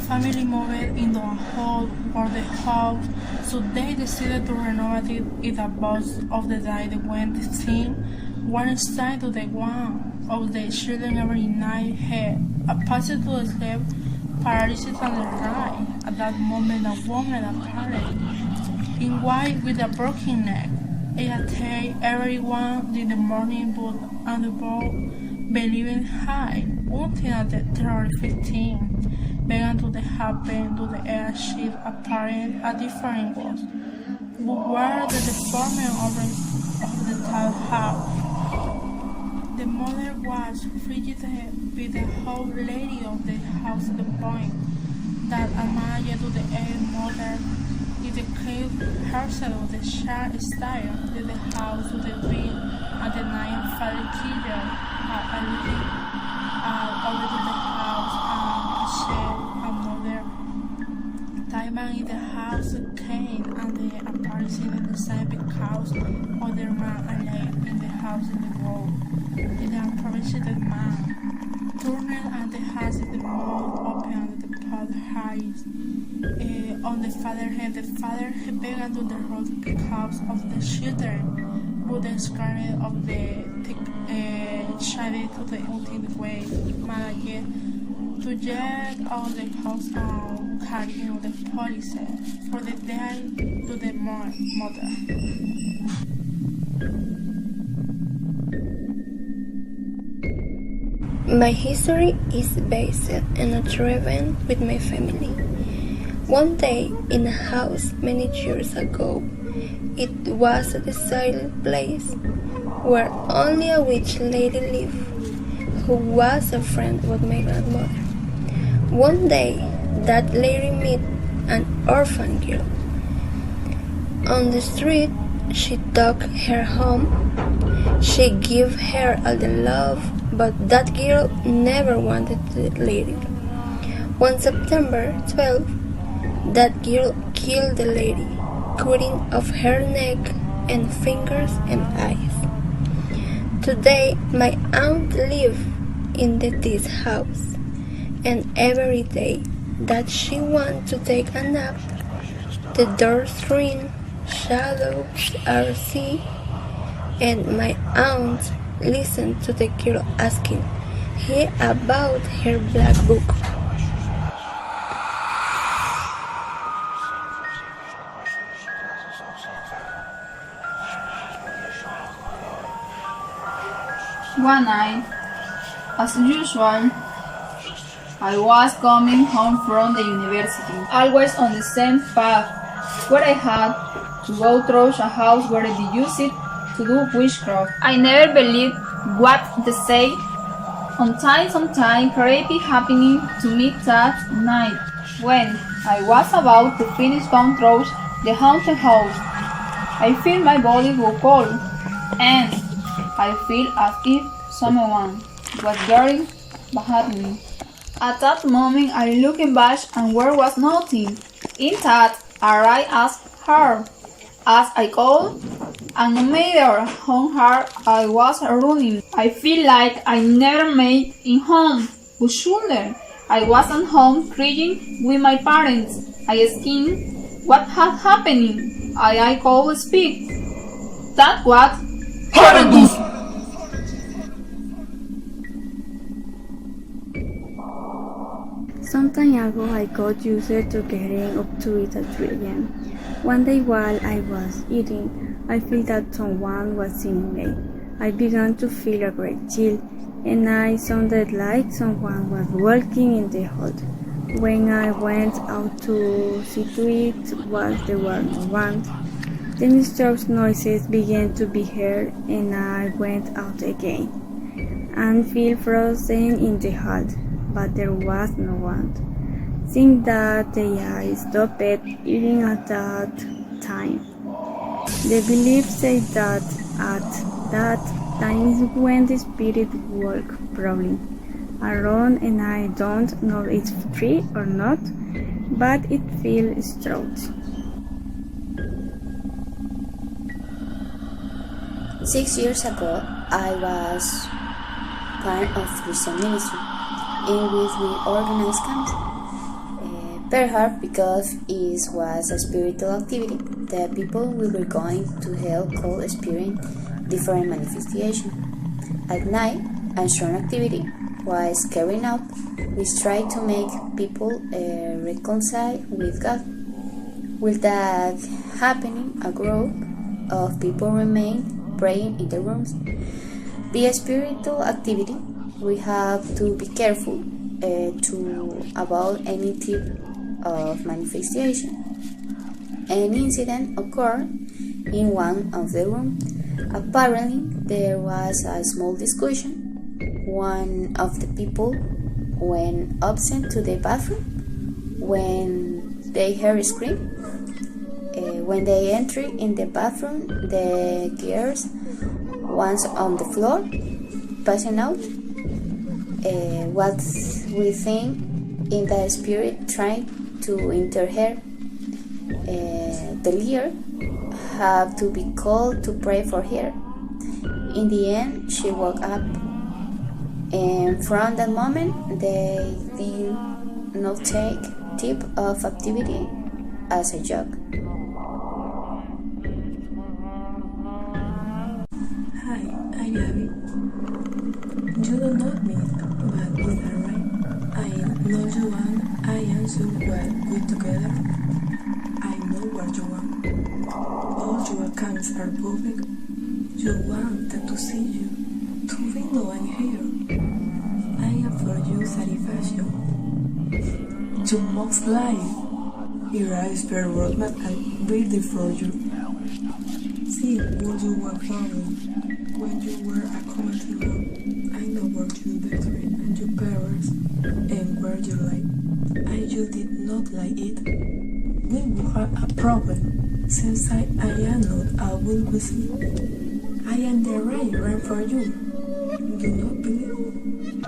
family moved into a whole border house, so they decided to renovate it above of the day they went to sing one side to the one of the children every night had a passage to sleep paralysis on the right. At that moment a woman appeared in white with a broken neck. It attacked everyone in the morning but unable believing high until the terrific thing began to happen to the airship apparent a different was. But were the deforming of the tall house. The mother was frigid with the whole lady of the house to the point that Amaya to the mother it declared herself the sharp style of the house to the bed and the night father killer a little over to the house and shed a mother. Diamond in the house came and the apparition in the side because other man alive in the house in the wall. The apparition man turned and the house in the wall opened the pot eyes. On the father head, the father began to the road because of the children, but the scarlet of the shaded to the ultimate way, managed to get out the house and carrying the police for the day to the mother. My history is based on a true event with my family. One day in a house many years ago, it was a desolate place where only a witch lady lived, who was a friend with my grandmother. One day, that lady met an orphan girl. On the street, she took her home. She gave her all the love, but that girl never wanted the lady. One September 12, that girl killed the lady, cutting off her neck and fingers and eyes. Today, my aunt lives in this house, and every day that she wants to take a nap, the doors ring, shadows are seen, and my aunt listens to the girl asking her about her black book. One night, as usual, I was coming home from the university, always on the same path, where I had to go through a house where they used it to do witchcraft. I never believed what they say. Something creepy happening to me that night. When I was about to finish going through the haunted house, I feel my body go cold, and I feel as if someone was staring behind me. At that moment, I looked back and there was nothing. In that, I asked her, as I called, and no matter how hard I was running, I feel like I never made it home. But surely, I wasn't home crying with my parents. I asked what had happened. I could speak. That what? Horrendous! Some time ago I got used to getting up to it at 3 a.m. One day while I was eating, I felt that someone was seeing me. I began to feel a great chill, and I sounded like someone was walking in the hall. When I went out to see to it, there were no one. Then strange noises began to be heard, and I went out again and felt frozen in the hall, but there was no one. Seeing that I stopped eating at that time. The belief said that at that time is when the spirit walk probably around, and I don't know if it's true or not, but it feels strange. 6 years ago, I was part of Christian ministry in which we organized camps. very hard because it was a spiritual activity. The people we were going to help could experience different manifestations. At night, a strong activity was carried out, which tried to make people reconcile with God. With that happening, a group of people remained praying in the rooms. Be a spiritual activity, we have to be careful to avoid any type of manifestation. An incident occurred in one of the rooms. Apparently, there was a small discussion. One of the people went absent to the bathroom when they heard a scream. When they entered in the bathroom, the girls was on the floor, passing out. What we think in the spirit trying to enter her. The leader had to be called to pray for her. In the end, she woke up, and from that moment, they did not take type of activity as a joke. Hi, I'm Abby. You don't know me, but we are right. I know you and I am so well good together. I know what you want. All your accounts are public. You want them to see you, to be known here. I am for you satisfaction. You must lie. Here I spare roadmap and ready for you. See what you were following when you were a comedy girl. I know what you better and your parents and where you like. And you did not like it. We will have a problem, since I am not a will with you. I am the right one for you. Do not believe?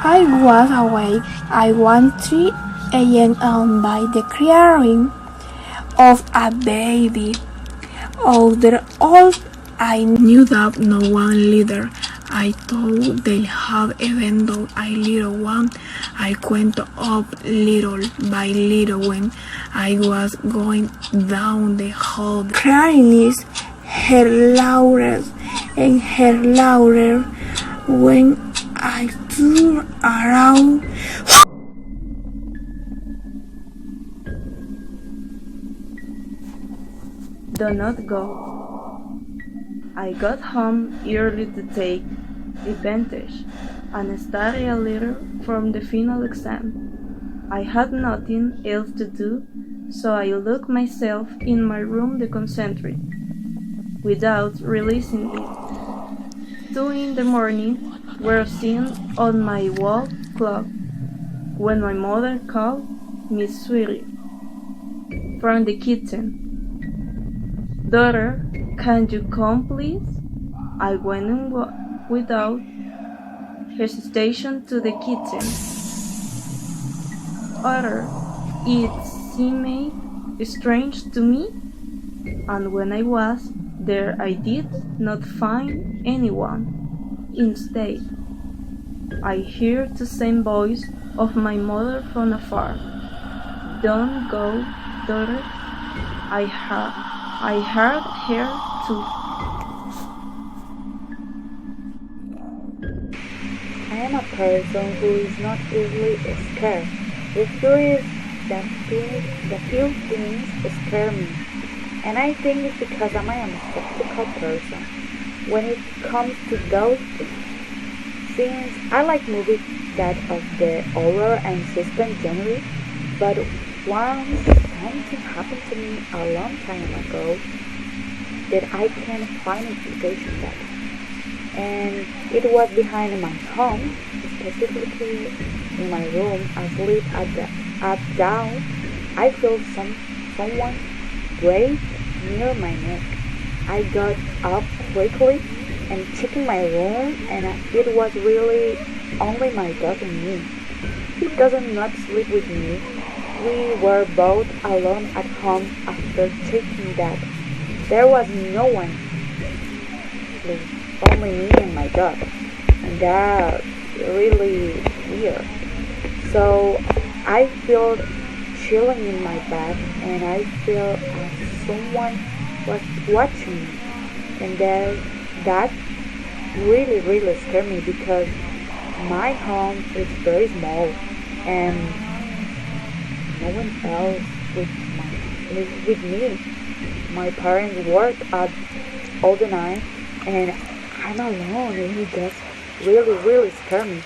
I was awake at 1:03 a.m. and by the crying of a baby. Although I knew that no one leader, I thought they have even though a little one. I went up little by little when I was going down the hall. Crying is her louder and her louder when I turned around. Do not go. I got home early to take advantage and study a little from the final exam. I had nothing else to do, so I locked myself in my room to concentrate, without realizing it. 2 in the morning were seen on my wall clock when my mother called Miss Sweetie from the kitchen. Daughter, can you come please? I went in without hesitation to the kitchen. Order, it seemed strange to me, and when I was there I did not find anyone. Instead, I heard the same voice of my mother from afar. Don't go, daughter. I heard her too. I am a person who is not easily scared. The few things scare me. And I think it's because I am a skeptical person when it comes to those things. Since I like movies that of the horror and suspense genre, but once something happened to me a long time ago that I can't find explication that. And it was behind my home, specifically in my room, asleep at down. I felt someone breathe near my neck. I got up quickly and checked my room, and it was really only my dog and me. He does not sleep with me. We were both alone at home after checking that. There was no one. Please. only me and my dog, and that's really weird. So I feel chilling in my bed, and I feel someone was watching me, and that really scared me because my home is very small and no one else with me. My parents work at all the night and I'm alone, and it just really scared me.